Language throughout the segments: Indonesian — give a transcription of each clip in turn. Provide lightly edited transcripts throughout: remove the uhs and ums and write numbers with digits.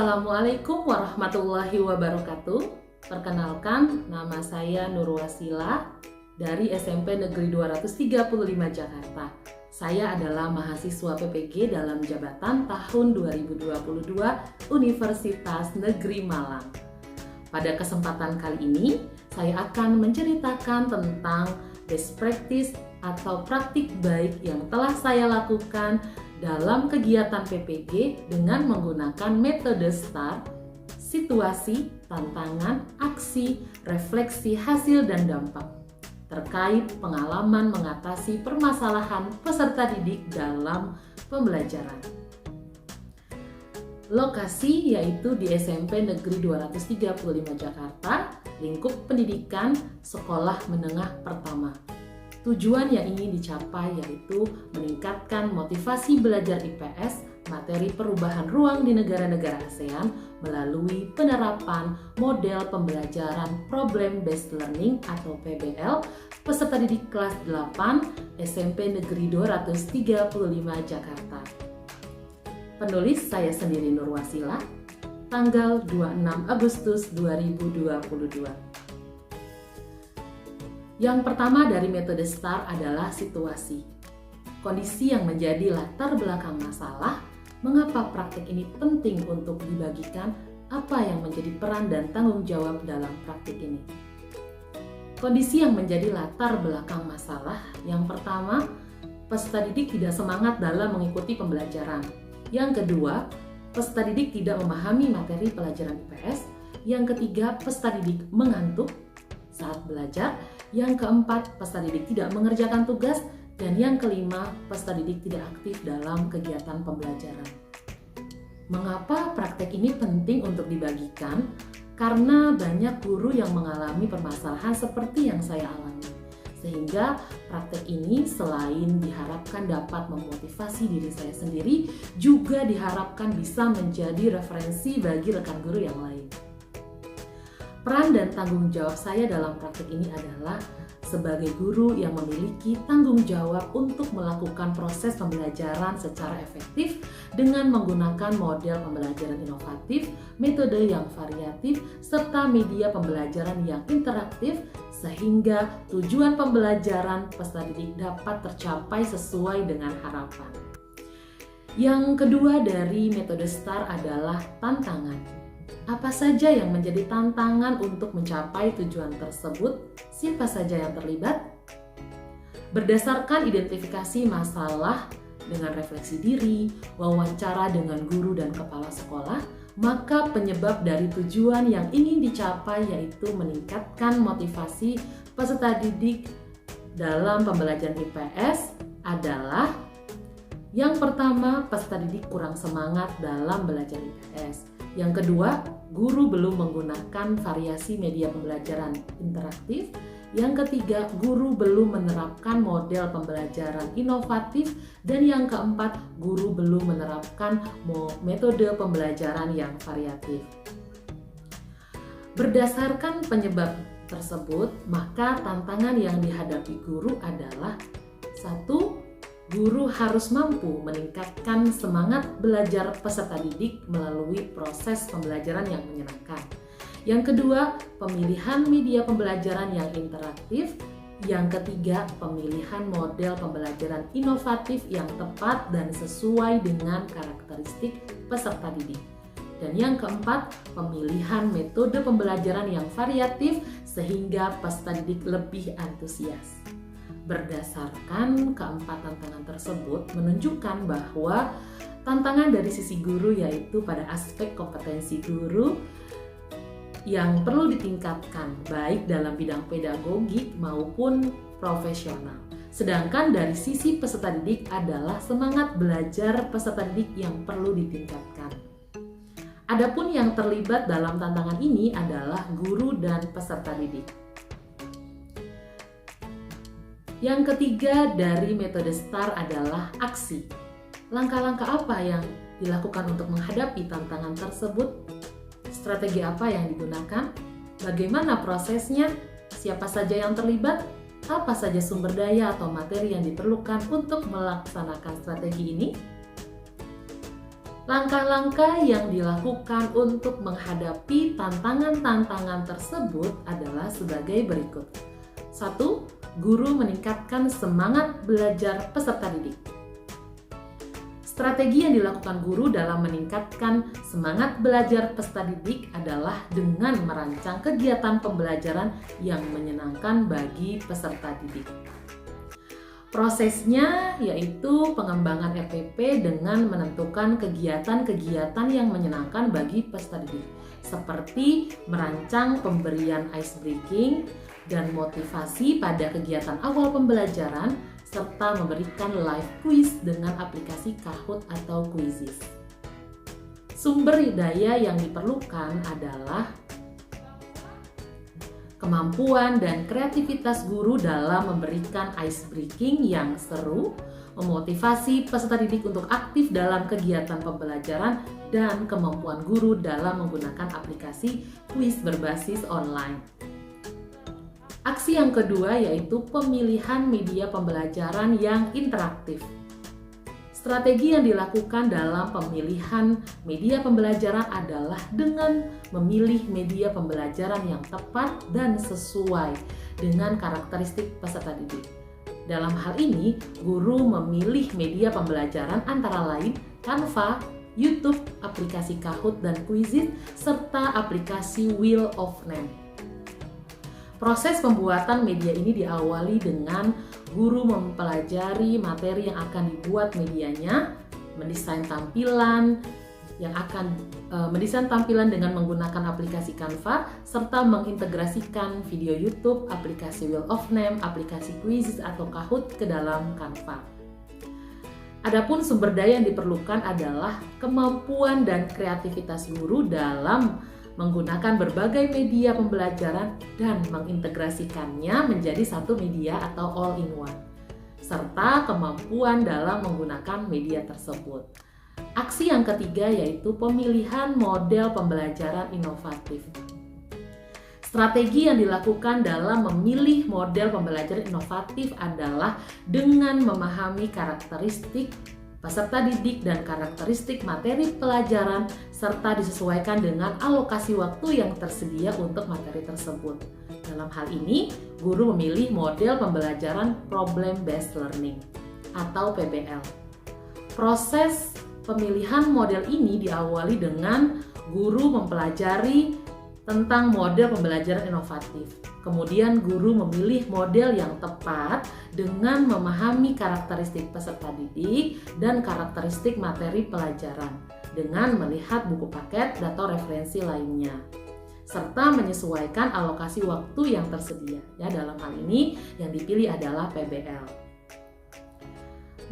Assalamualaikum warahmatullahi wabarakatuh. Perkenalkan, nama saya Nur Wasila dari SMP Negeri 235 Jakarta. Saya adalah mahasiswa PPG dalam jabatan tahun 2022 Universitas Negeri Malang. Pada kesempatan kali ini, saya akan menceritakan tentang best practice atau praktik baik yang telah saya lakukan dalam kegiatan PPG dengan menggunakan metode STAR, situasi, tantangan, aksi, refleksi, hasil, dan dampak terkait pengalaman mengatasi permasalahan peserta didik dalam pembelajaran. Lokasi yaitu di SMP Negeri 235 Jakarta, lingkup pendidikan Sekolah Menengah Pertama. Tujuan yang ingin dicapai yaitu meningkatkan motivasi belajar IPS, materi perubahan ruang di negara-negara ASEAN melalui penerapan model pembelajaran Problem Based Learning atau PBL peserta didik kelas 8 SMP Negeri 235 Jakarta. Penulis saya sendiri Nur Wasila, tanggal 26 Agustus 2022. Yang pertama dari metode STAR adalah situasi. Kondisi yang menjadi latar belakang masalah, mengapa praktik ini penting untuk dibagikan, apa yang menjadi peran dan tanggung jawab dalam praktik ini. Kondisi yang menjadi latar belakang masalah, yang pertama, peserta didik tidak semangat dalam mengikuti pembelajaran. Yang kedua, peserta didik tidak memahami materi pelajaran IPS. Yang ketiga, peserta didik mengantuk saat belajar. Yang keempat, peserta didik tidak mengerjakan tugas. Dan yang kelima, peserta didik tidak aktif dalam kegiatan pembelajaran. Mengapa praktek ini penting untuk dibagikan? Karena banyak guru yang mengalami permasalahan seperti yang saya alami. Sehingga praktek ini selain diharapkan dapat memotivasi diri saya sendiri, juga diharapkan bisa menjadi referensi bagi rekan guru yang lain. Peran dan tanggung jawab saya dalam praktik ini adalah sebagai guru yang memiliki tanggung jawab untuk melakukan proses pembelajaran secara efektif dengan menggunakan model pembelajaran inovatif, metode yang variatif, serta media pembelajaran yang interaktif sehingga tujuan pembelajaran peserta didik dapat tercapai sesuai dengan harapan. Yang kedua dari metode STAR adalah tantangan. Apa saja yang menjadi tantangan untuk mencapai tujuan tersebut? Siapa saja yang terlibat? Berdasarkan identifikasi masalah dengan refleksi diri, wawancara dengan guru dan kepala sekolah, maka penyebab dari tujuan yang ingin dicapai yaitu meningkatkan motivasi peserta didik dalam pembelajaran IPS adalah yang pertama, peserta didik kurang semangat dalam belajar IPS. Yang kedua, guru belum menggunakan variasi media pembelajaran interaktif. Yang ketiga, guru belum menerapkan model pembelajaran inovatif. Dan yang keempat, guru belum menerapkan metode pembelajaran yang variatif. Berdasarkan penyebab tersebut, maka tantangan yang dihadapi guru adalah 1. Guru harus mampu meningkatkan semangat belajar peserta didik melalui proses pembelajaran yang menyenangkan. Yang kedua, pemilihan media pembelajaran yang interaktif. Yang ketiga, pemilihan model pembelajaran inovatif yang tepat dan sesuai dengan karakteristik peserta didik. Dan yang keempat, pemilihan metode pembelajaran yang variatif sehingga peserta didik lebih antusias. Berdasarkan keempat tantangan tersebut menunjukkan bahwa tantangan dari sisi guru yaitu pada aspek kompetensi guru yang perlu ditingkatkan baik dalam bidang pedagogik maupun profesional. Sedangkan dari sisi peserta didik adalah semangat belajar peserta didik yang perlu ditingkatkan. Adapun yang terlibat dalam tantangan ini adalah guru dan peserta didik. Yang ketiga dari metode STAR adalah aksi. Langkah-langkah apa yang dilakukan untuk menghadapi tantangan tersebut? Strategi apa yang digunakan? Bagaimana prosesnya? Siapa saja yang terlibat? Apa saja sumber daya atau materi yang diperlukan untuk melaksanakan strategi ini? Langkah-langkah yang dilakukan untuk menghadapi tantangan-tantangan tersebut adalah sebagai berikut. 1. Guru meningkatkan semangat belajar peserta didik. Strategi yang dilakukan guru dalam meningkatkan semangat belajar peserta didik adalah dengan merancang kegiatan pembelajaran yang menyenangkan bagi peserta didik. Prosesnya yaitu pengembangan FPP dengan menentukan kegiatan-kegiatan yang menyenangkan bagi peserta didik, seperti merancang pemberian ice breaking dan motivasi pada kegiatan awal pembelajaran, serta memberikan live quiz dengan aplikasi Kahoot atau Quizizz. Sumber daya yang diperlukan adalah kemampuan dan kreativitas guru dalam memberikan ice breaking yang seru, memotivasi peserta didik untuk aktif dalam kegiatan pembelajaran, dan kemampuan guru dalam menggunakan aplikasi kuis berbasis online. Aksi yang kedua yaitu pemilihan media pembelajaran yang interaktif. Strategi yang dilakukan dalam pemilihan media pembelajaran adalah dengan memilih media pembelajaran yang tepat dan sesuai dengan karakteristik peserta didik. Dalam hal ini, guru memilih media pembelajaran antara lain Canva, YouTube, aplikasi Kahoot dan Quizizz, serta aplikasi Wheel of Name. Proses pembuatan media ini diawali dengan guru mempelajari materi yang akan dibuat medianya, mendesain tampilan dengan menggunakan aplikasi Canva, serta mengintegrasikan video YouTube, aplikasi Wheel of Name, aplikasi Quizizz atau Kahoot ke dalam Canva. Adapun sumber daya yang diperlukan adalah kemampuan dan kreativitas guru dalam menggunakan berbagai media pembelajaran dan mengintegrasikannya menjadi satu media atau all-in-one, serta kemampuan dalam menggunakan media tersebut. Aksi yang ketiga yaitu pemilihan model pembelajaran inovatif. Strategi yang dilakukan dalam memilih model pembelajaran inovatif adalah dengan memahami karakteristik peserta didik dan karakteristik materi pelajaran serta disesuaikan dengan alokasi waktu yang tersedia untuk materi tersebut. Dalam hal ini, guru memilih model pembelajaran Problem Based Learning atau PBL. Proses pemilihan model ini diawali dengan guru mempelajari tentang model pembelajaran inovatif. Kemudian guru memilih model yang tepat dengan memahami karakteristik peserta didik dan karakteristik materi pelajaran dengan melihat buku paket atau referensi lainnya, serta menyesuaikan alokasi waktu yang tersedia. Ya, dalam hal ini yang dipilih adalah PBL.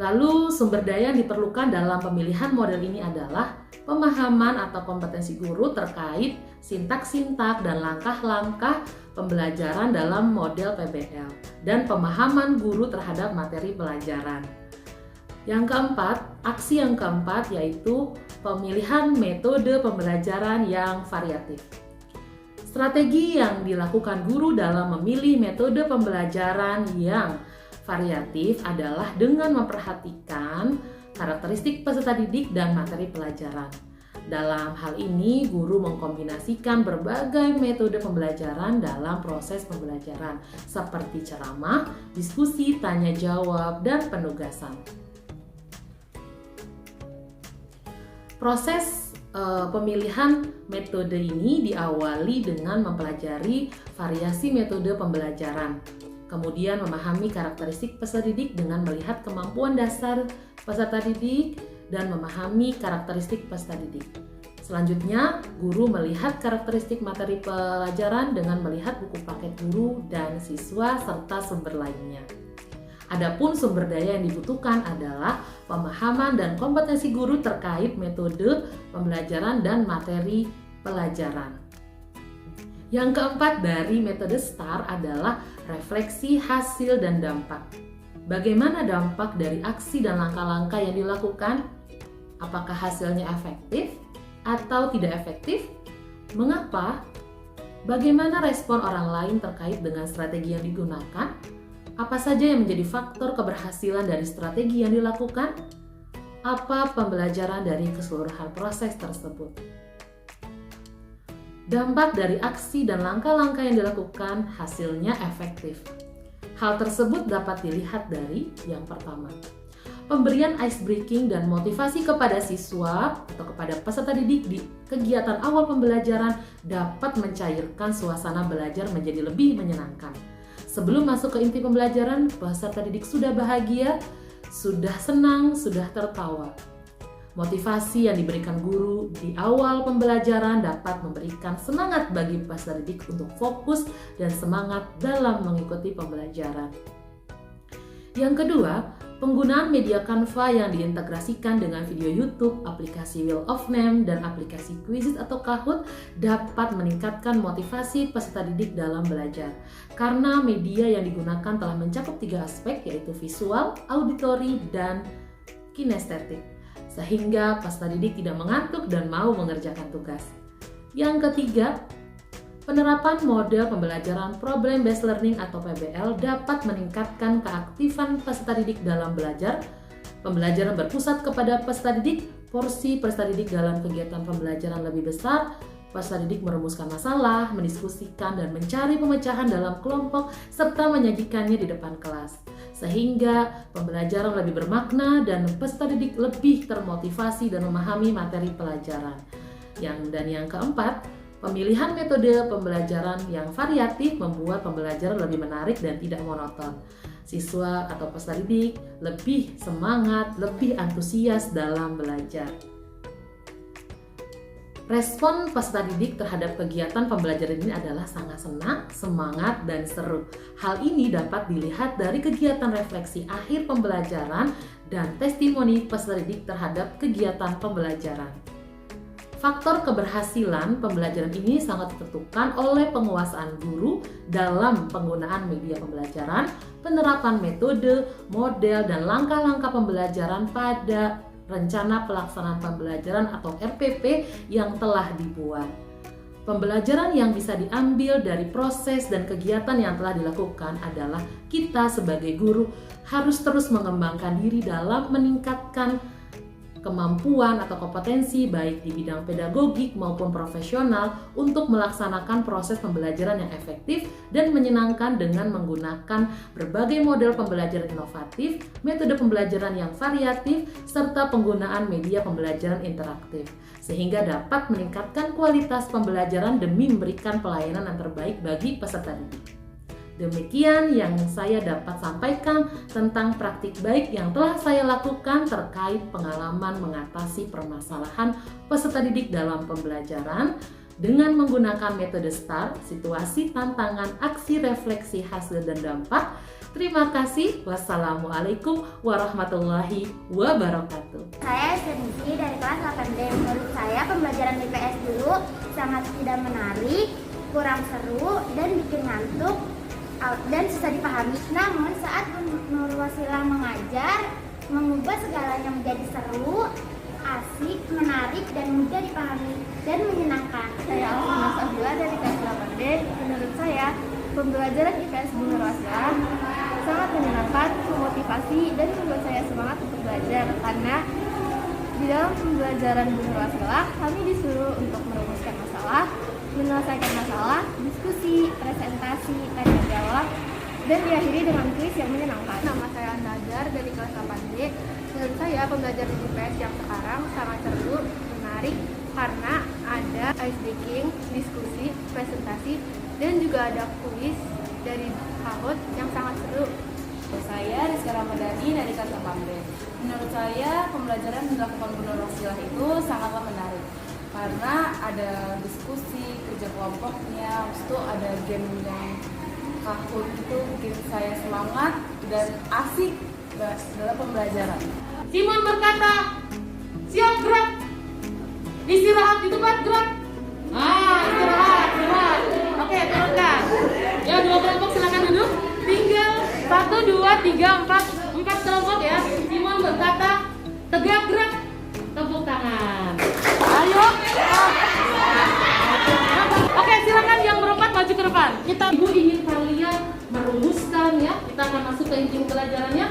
Lalu sumber daya yang diperlukan dalam pemilihan model ini adalah pemahaman atau kompetensi guru terkait sintak-sintak dan langkah-langkah pembelajaran dalam model PBL dan pemahaman guru terhadap materi pelajaran. Yang keempat, aksi yang keempat yaitu pemilihan metode pembelajaran yang variatif. Strategi yang dilakukan guru dalam memilih metode pembelajaran yang variatif adalah dengan memperhatikan karakteristik peserta didik dan materi pelajaran. Dalam hal ini, guru mengkombinasikan berbagai metode pembelajaran dalam proses pembelajaran, seperti ceramah, diskusi, tanya jawab, dan penugasan. Proses pemilihan metode ini diawali dengan mempelajari variasi metode pembelajaran. Kemudian memahami karakteristik peserta didik dengan melihat kemampuan dasar peserta didik dan memahami karakteristik peserta didik. Selanjutnya, guru melihat karakteristik materi pelajaran dengan melihat buku paket guru dan siswa serta sumber lainnya. Adapun sumber daya yang dibutuhkan adalah pemahaman dan kompetensi guru terkait metode pembelajaran dan materi pelajaran. Yang keempat dari metode STAR adalah refleksi hasil dan dampak. Bagaimana dampak dari aksi dan langkah-langkah yang dilakukan? Apakah hasilnya efektif atau tidak efektif? Mengapa? Bagaimana respon orang lain terkait dengan strategi yang digunakan? Apa saja yang menjadi faktor keberhasilan dari strategi yang dilakukan? Apa pembelajaran dari keseluruhan proses tersebut? Dampak dari aksi dan langkah-langkah yang dilakukan hasilnya efektif. Hal tersebut dapat dilihat dari yang pertama, pemberian ice breaking dan motivasi kepada siswa atau kepada peserta didik di kegiatan awal pembelajaran dapat mencairkan suasana belajar menjadi lebih menyenangkan. Sebelum masuk ke inti pembelajaran, peserta didik sudah bahagia, sudah senang, sudah tertawa. Motivasi yang diberikan guru di awal pembelajaran dapat memberikan semangat bagi peserta didik untuk fokus dan semangat dalam mengikuti pembelajaran. Yang kedua, penggunaan media Canva yang diintegrasikan dengan video YouTube, aplikasi Wheel of Name, dan aplikasi Quizizz atau Kahoot dapat meningkatkan motivasi peserta didik dalam belajar. Karena media yang digunakan telah mencakup 3 aspek, yaitu visual, auditori, dan kinestetik, sehingga peserta didik tidak mengantuk dan mau mengerjakan tugas. Yang ketiga, penerapan model pembelajaran Problem Based Learning atau PBL dapat meningkatkan keaktifan peserta didik dalam belajar. Pembelajaran berpusat kepada peserta didik, porsi peserta didik dalam kegiatan pembelajaran lebih besar. Peserta didik merumuskan masalah, mendiskusikan dan mencari pemecahan dalam kelompok serta menyajikannya di depan kelas. Sehingga pembelajaran lebih bermakna dan peserta didik lebih termotivasi dan memahami materi pelajaran. Yang keempat, pemilihan metode pembelajaran yang variatif membuat pembelajaran lebih menarik dan tidak monoton. Siswa atau peserta didik lebih semangat, lebih antusias dalam belajar. Respon peserta didik terhadap kegiatan pembelajaran ini adalah sangat senang, semangat, dan seru. Hal ini dapat dilihat dari kegiatan refleksi akhir pembelajaran dan testimoni peserta didik terhadap kegiatan pembelajaran. Faktor keberhasilan pembelajaran ini sangat ditentukan oleh penguasaan guru dalam penggunaan media pembelajaran, penerapan metode, model, dan langkah-langkah pembelajaran pada rencana pelaksanaan pembelajaran atau RPP yang telah dibuat. Pembelajaran yang bisa diambil dari proses dan kegiatan yang telah dilakukan adalah kita sebagai guru harus terus mengembangkan diri dalam meningkatkan kemampuan atau kompetensi baik di bidang pedagogik maupun profesional untuk melaksanakan proses pembelajaran yang efektif dan menyenangkan dengan menggunakan berbagai model pembelajaran inovatif, metode pembelajaran yang variatif, serta penggunaan media pembelajaran interaktif, sehingga dapat meningkatkan kualitas pembelajaran demi memberikan pelayanan yang terbaik bagi peserta didik. Demikian yang saya dapat sampaikan tentang praktik baik yang telah saya lakukan terkait pengalaman mengatasi permasalahan peserta didik dalam pembelajaran dengan menggunakan metode STAR, situasi, tantangan, aksi, refleksi, hasil, dan dampak. Terima kasih. Wassalamualaikum warahmatullahi wabarakatuh. Saya Sensi dari kelas 8D. Menurut saya pembelajaran IPS dulu sangat tidak menarik, kurang seru, dan bikin ngantuk dan susah dipahami. Namun saat Nur Wasilah mengajar, mengubah segalanya menjadi seru, asik, menarik, dan mudah dipahami dan menyenangkan. Saya Alfina Sahila dari kelas 8D. Menurut saya, pembelajaran IPS Bu Nur Wasilah sangat menyenangkan, memotivasi, dan membuat saya semangat untuk belajar. Karena di dalam pembelajaran Bu Nur Wasilah, kami disuruh untuk merumuskan masalah, menyelesaikan masalah, diskusi, presentasi, tanya jawab, dan diakhiri dengan kuis yang menyenangkan. Nama saya Nazar dari kelas 8D. Menurut saya pembelajaran IPS yang sekarang sangat seru, menarik, karena ada ice breaking, diskusi, presentasi, dan juga ada kuis dari Kahoot yang sangat seru. Saya Rizka Ramadhani dari kelas 8B. Menurut saya pembelajaran yang dilakukan Bu Nur Wasilah itu sangatlah menarik karena ada diskusi, kerja kelompoknya, itu ada game yang Kahoot itu bikin saya semangat dan asik dalam pembelajaran. Simon berkata, siap gerak, istirahat di tempat gerak. Istirahat. Oke, turunkan. Ya, 2 kelompok silakan duduk. Tinggal 1, 2, 3, 4 kelompok ya. Simon berkata, tegak gerak. Tepuk tangan. Ayo. Oke, silakan yang berempat maju ke depan. Ibu ingin kalian merumuskan ya. Kita akan masuk ke inti pelajarannya.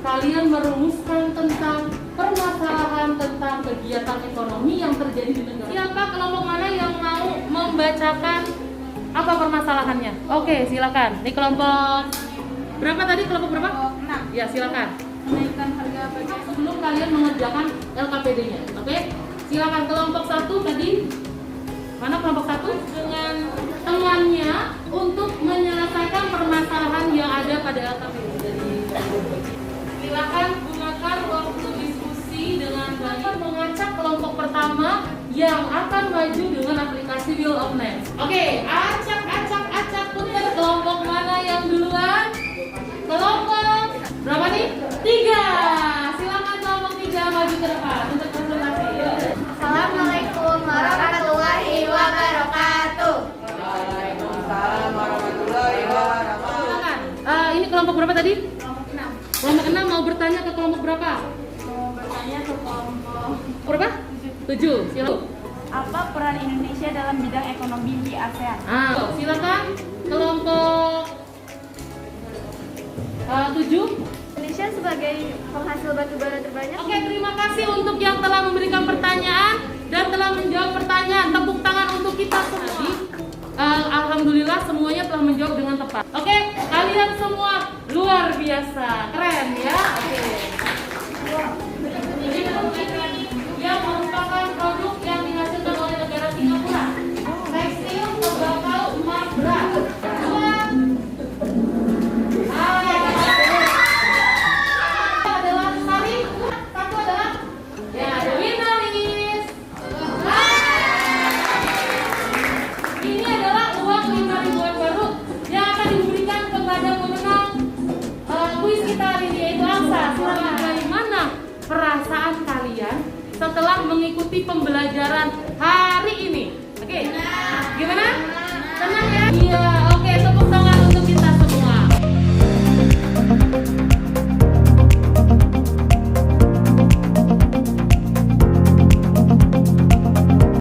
kalian merumuskan tentang permasalahan tentang kegiatan ekonomi yang terjadi di negara. Siapa kelompok mana yang mau membacakan apa permasalahannya? Oke, silakan. Ini kelompok berapa tadi? Kelompok berapa? 6. Ya, silakan. Kenaikan harga BBM. Sebelum kalian mengerjakan LKPD-nya. Oke? Silakan kelompok 1 tadi. Mana kelompok 1? Dengan temannya untuk menyelesaikan permasalahan yang ada pada LKPD. Silakan gunakan waktu diskusi dengan baik. Mengacak kelompok pertama yang akan maju dengan aplikasi Wheel of Names. Oke, acak. Putar kelompok mana yang duluan? Kelompok berapa nih? 3. Silakan kelompok 3 maju ke depan untuk presentasi. Assalamualaikum warahmatullahi wabarakatuh. Waalaikumsalam warahmatullahi wabarakatuh. Silakan. Ini kelompok berapa tadi? Kelompok 6. Kelompok 6 mau bertanya ke kelompok berapa? Mau bertanya ke kelompok Berapa? 7. Silakan. apa peran Indonesia dalam bidang ekonomi di ASEAN? Silakan kelompok 7. Indonesia sebagai penghasil batu bara terbanyak. Oke, terima kasih untuk yang telah memberikan pertanyaan dan telah menjawab pertanyaan. Tepuk tangan untuk kita semua. Alhamdulillah semuanya telah menjawab dengan tepat. Oke, kalian semua luar biasa, keren ya. Oke. Ini yang merupakan produk yang dihasilkan oleh negara Singapura. Tekstil tembakau emas berat. Perasaan kalian setelah mengikuti pembelajaran hari ini? Oke, gimana? Senang ya?